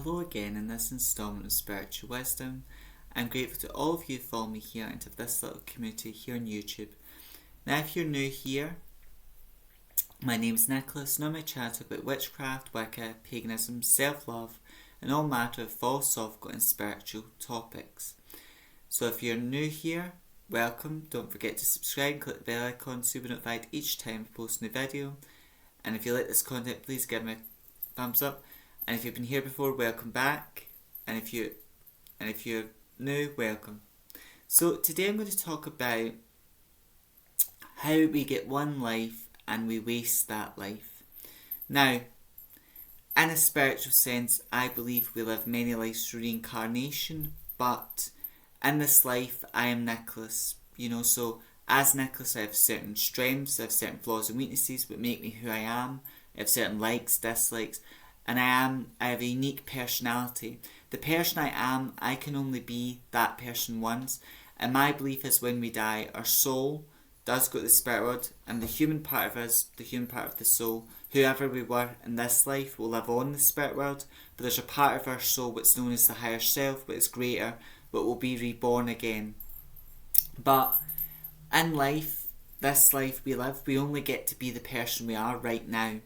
Hello again in this instalment of Spiritual Wisdom. I'm grateful to all of you who follow me here and to this little community here on YouTube. Now if you're new here, my name is Nicholas and on my chat about witchcraft, Wicca, paganism, self-love and all matter of philosophical and spiritual topics. So if you're new here, welcome. Don't forget to subscribe and click the bell icon so you'll be notified each time I post a new video. And if you like this content, please give me a thumbs up. And if you've been here before, welcome back. And if you're new, welcome. So today I'm going to talk about how we get one life and we waste that life. Now, in a spiritual sense, I believe we live many lives through reincarnation, but in this life, I am Nicholas. So as Nicholas, I have certain strengths, I have certain flaws and weaknesses that make me who I am. I have certain likes, dislikes, and I have a unique personality. The person I am, I can only be that person once. And my belief is when we die, our soul does go to the spirit world, and the human part of us, the human part of the soul, whoever we were in this life, will live on the spirit world. But there's a part of our soul which is known as the higher self, but is greater, but will be reborn again. But in life, this life we live, we only get to be the person we are right now.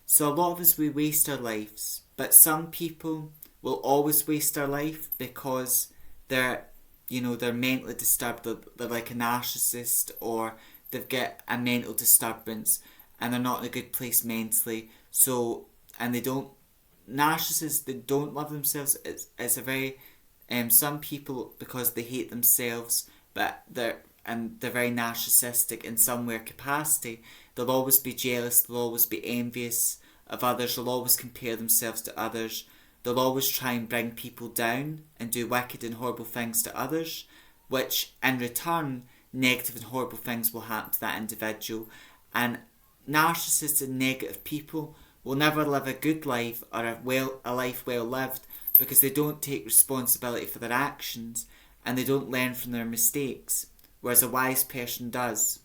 So a lot of us, we waste our lives, but some people will always waste their life because they're mentally disturbed. They're like a narcissist, or they've got a mental disturbance and they're not in a good place mentally. Narcissists, they don't love themselves. It's a very, some people, because they hate themselves, but they're very narcissistic in some way or capacity. They'll always be jealous, they'll always be envious of others, they'll always compare themselves to others, they'll always try and bring people down and do wicked and horrible things to others, which in return, negative and horrible things will happen to that individual. And narcissists and negative people will never live a good life or a life well lived, because they don't take responsibility for their actions and they don't learn from their mistakes, whereas a wise person does.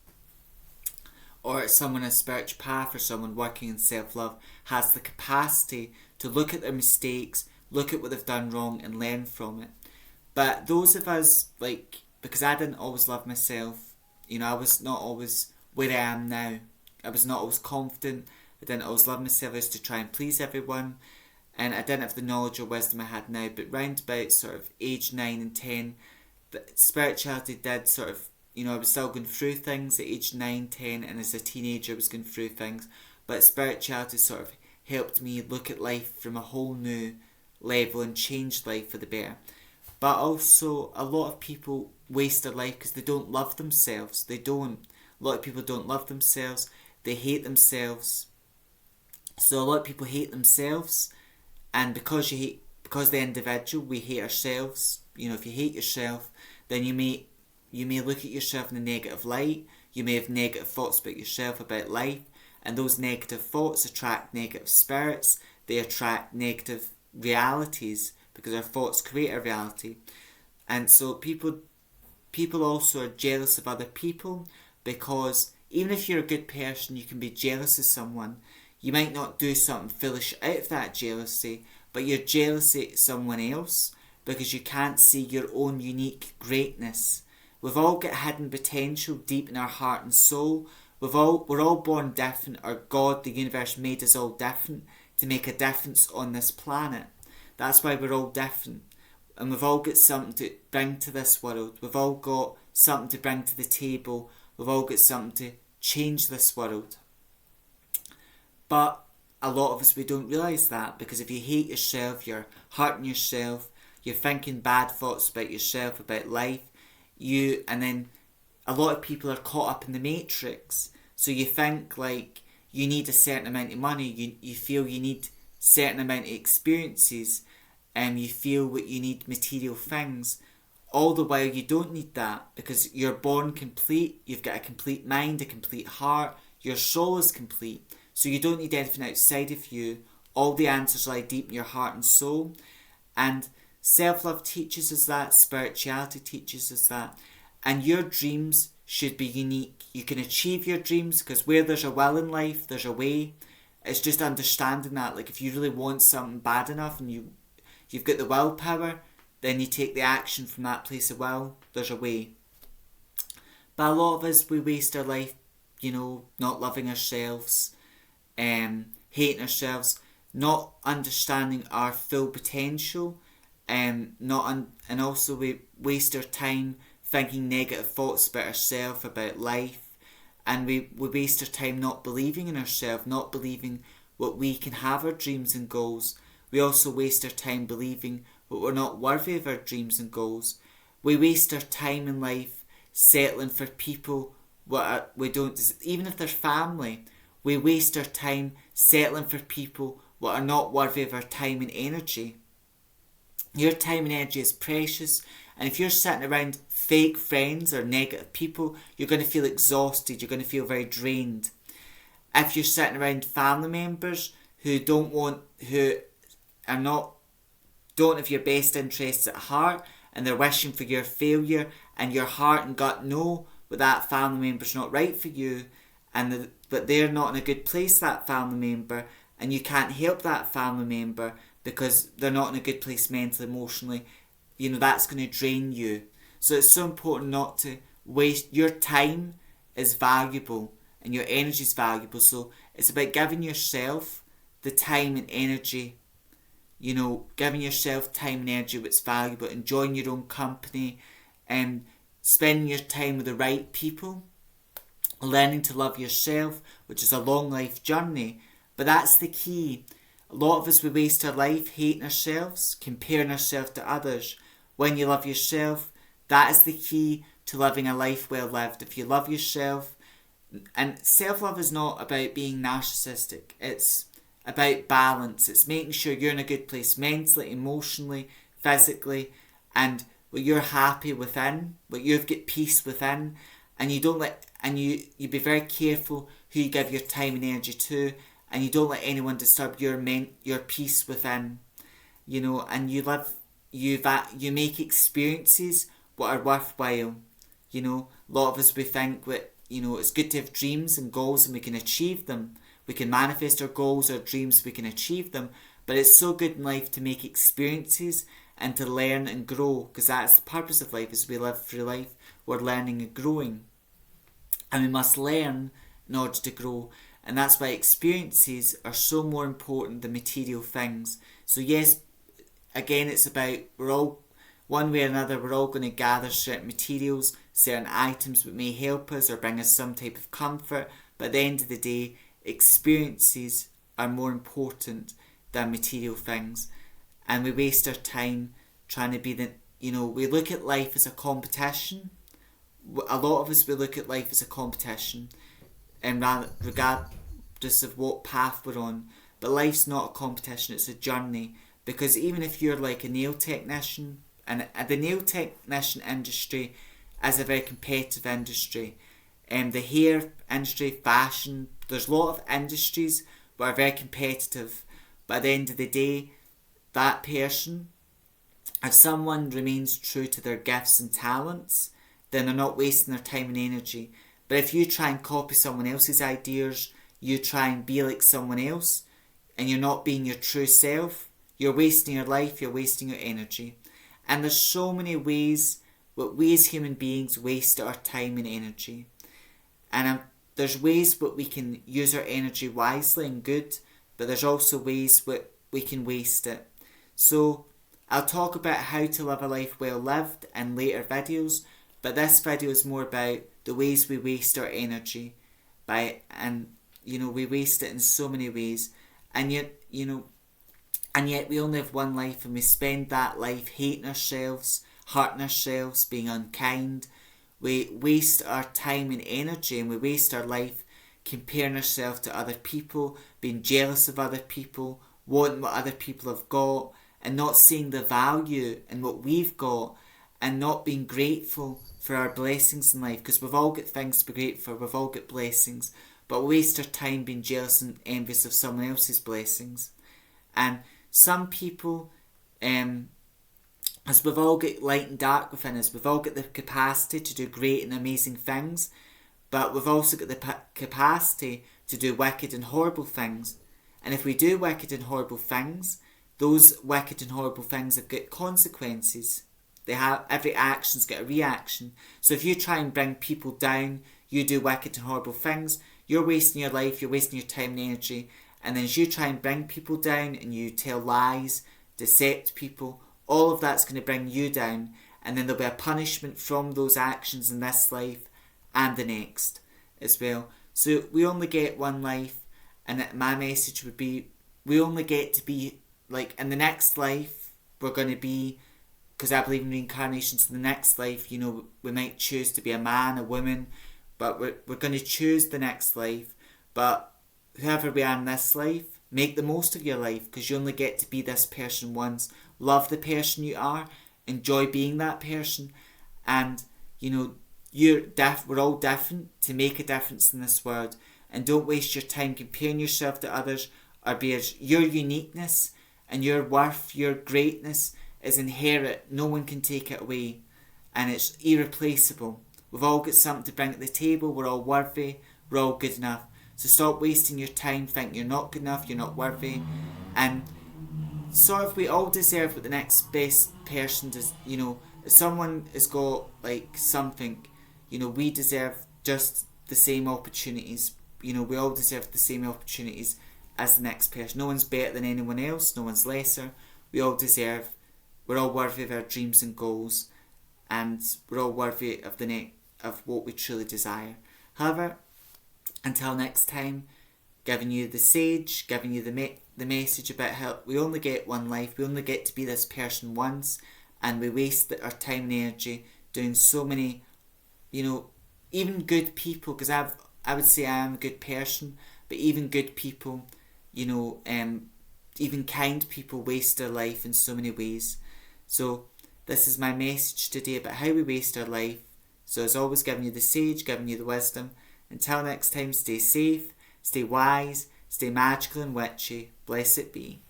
Or someone on a spiritual path, or someone working in self-love, has the capacity to look at their mistakes, look at what they've done wrong and learn from it. But those of us, because I didn't always love myself, I was not always where I am now. I was not always confident, I didn't always love myself, I used to try and please everyone, and I didn't have the knowledge or wisdom I had now. But round about sort of age 9 and 10, the spirituality did sort of, I was still going through things at age 9, 10, and as a teenager I was going through things, but spirituality sort of helped me look at life from a whole new level and change life for the better. But also, a lot of people waste their life because they don't love themselves. A lot of people don't love themselves, they hate themselves. So a lot of people hate themselves, and because the individual, we hate ourselves. If you hate yourself, then you may look at yourself in a negative light. You may have negative thoughts about yourself, about life, and those negative thoughts attract negative spirits. They attract negative realities, because our thoughts create a reality. And so people also are jealous of other people, because even if you're a good person, you can be jealous of someone. You might not do something foolish out of that jealousy, but you're jealous of someone else because you can't see your own unique greatness. We've all got hidden potential deep in our heart and soul. We're all born different, or God, the universe, made us all different to make a difference on this planet. That's why we're all different. And we've all got something to bring to this world. We've all got something to bring to the table. We've all got something to change this world. But a lot of us, we don't realise that, because if you hate yourself, you're hurting yourself, you're thinking bad thoughts about yourself, about life, and then a lot of people are caught up in the matrix. So you think you need a certain amount of money, you feel you need certain amount of experiences, and you feel what you need, material things. All the while you don't need that, because you're born complete, you've got a complete mind, a complete heart, your soul is complete. So you don't need anything outside of you. All the answers lie deep in your heart and soul. And self-love teaches us that, spirituality teaches us that. And your dreams should be unique. You can achieve your dreams, because where there's a will in life, there's a way. it's just understanding that, like, if you really want something bad enough and you've got the willpower, then you take the action from that place of will. There's a way. But a lot of us, we waste our life, not loving ourselves, hating ourselves, not understanding our full potential, and also we waste our time thinking negative thoughts about ourselves, about life, and we waste our time not believing in ourselves, not believing what we can have our dreams and goals. We also waste our time believing that we're not worthy of our dreams and goals. We waste our time in life settling for people we don't, even if they're family. We waste our time settling for people what are not worthy of our time and energy. Your time and energy is precious, and if you're sitting around fake friends or negative people, you're going to feel exhausted, you're going to feel very drained. If you're sitting around family members who don't have your best interests at heart, and they're wishing for your failure, and your heart and gut know that that family member's not right for you, but they're not in a good place, that family member, and you can't help that family member because they're not in a good place mentally, emotionally, that's going to drain you. So it's so important not to waste. Your time is valuable and your energy is valuable. So it's about giving yourself the time and energy, giving yourself time and energy that's valuable, enjoying your own company, and spending your time with the right people, learning to love yourself, which is a long life journey. But that's the key. A lot of us, we waste our life hating ourselves, comparing ourselves to others. When you love yourself, that is the key to living a life well lived. If you love yourself, and self-love is not about being narcissistic, it's about balance. It's making sure you're in a good place mentally, emotionally, physically, and where you're happy within, where you've got peace within, and you be very careful who you give your time and energy to, and you don't let anyone disturb your peace within, and you make experiences what are worthwhile. A lot of us, we think that it's good to have dreams and goals and we can achieve them. We can manifest our goals, our dreams, we can achieve them. But it's so good in life to make experiences and to learn and grow, because that's the purpose of life. As we live through life, we're learning and growing, and we must learn in order to grow. And that's why experiences are so more important than material things. So yes, again, it's about, we're all, one way or another, we're all going to gather certain materials, certain items that may help us or bring us some type of comfort. But at the end of the day, experiences are more important than material things. And we waste our time trying to be we look at life as a competition. A lot of us, we look at life as a competition, and regardless of what path we're on. But life's not a competition, it's a journey. Because even if you're like a nail technician, and the nail technician industry is a very competitive industry, the hair industry, fashion, there's a lot of industries that are very competitive. But at the end of the day, that person, if someone remains true to their gifts and talents, then they're not wasting their time and energy. But if you try and copy someone else's ideas, you try and be like someone else, and you're not being your true self, you're wasting your life, you're wasting your energy. And there's so many ways that we as human beings waste our time and energy. And there's ways that we can use our energy wisely and good, but there's also ways that we can waste it. So I'll talk about how to live a life well lived in later videos, but this video is more about the ways we waste our energy. We waste it in so many ways, and yet we only have one life, and we spend that life hating ourselves, hurting ourselves, being unkind. We waste our time and energy, and we waste our life comparing ourselves to other people, being jealous of other people, wanting what other people have got, and not seeing the value in what we've got, and not being grateful for our blessings in life, because we've all got things to be grateful for, we've all got blessings, but we waste our time being jealous and envious of someone else's blessings. And some people, as we've all got light and dark within us, we've all got the capacity to do great and amazing things, but we've also got the capacity to do wicked and horrible things. And if we do wicked and horrible things, those wicked and horrible things have got consequences. They have, every action's got a reaction. So if you try and bring people down, you do wicked and horrible things, you're wasting your life, you're wasting your time and energy. And then as you try and bring people down and you tell lies, decept people, all of that's going to bring you down. And then there'll be a punishment from those actions in this life and the next as well. So we only get one life, and my message would be, we only get to be, like, in the next life, we're going to be, because I believe in reincarnation, so the next life, you know, we might choose to be a man, a woman, but we're going to choose the next life. But whoever we are in this life, make the most of your life, because you only get to be this person once. Love the person you are, enjoy being that person, and, you know, we're all different to make a difference in this world. And don't waste your time comparing yourself to others, or because your uniqueness and your worth, your greatness is inherent. No one can take it away, and it's irreplaceable. We've all got something to bring to the table. We're all worthy. We're all good enough. So stop wasting your time thinking you're not good enough, you're not worthy. And sort of, we all deserve what the next best person does. You know, if someone has got like something, you know, we deserve just the same opportunities. You know, we all deserve the same opportunities as the next person. No one's better than anyone else. No one's lesser. We all deserve. We're all worthy of our dreams and goals, and we're all worthy of of what we truly desire. However, until next time, giving you the sage, giving you the message about how we only get one life. We only get to be this person once, and we waste our time and energy doing so many, you know, even good people, because I would say I am a good person, but even good people, you know, even kind people waste their life in so many ways. So this is my message today about how we waste our life. So as always, giving you the sage, giving you the wisdom. Until next time, stay safe, stay wise, stay magical and witchy. Blessed be.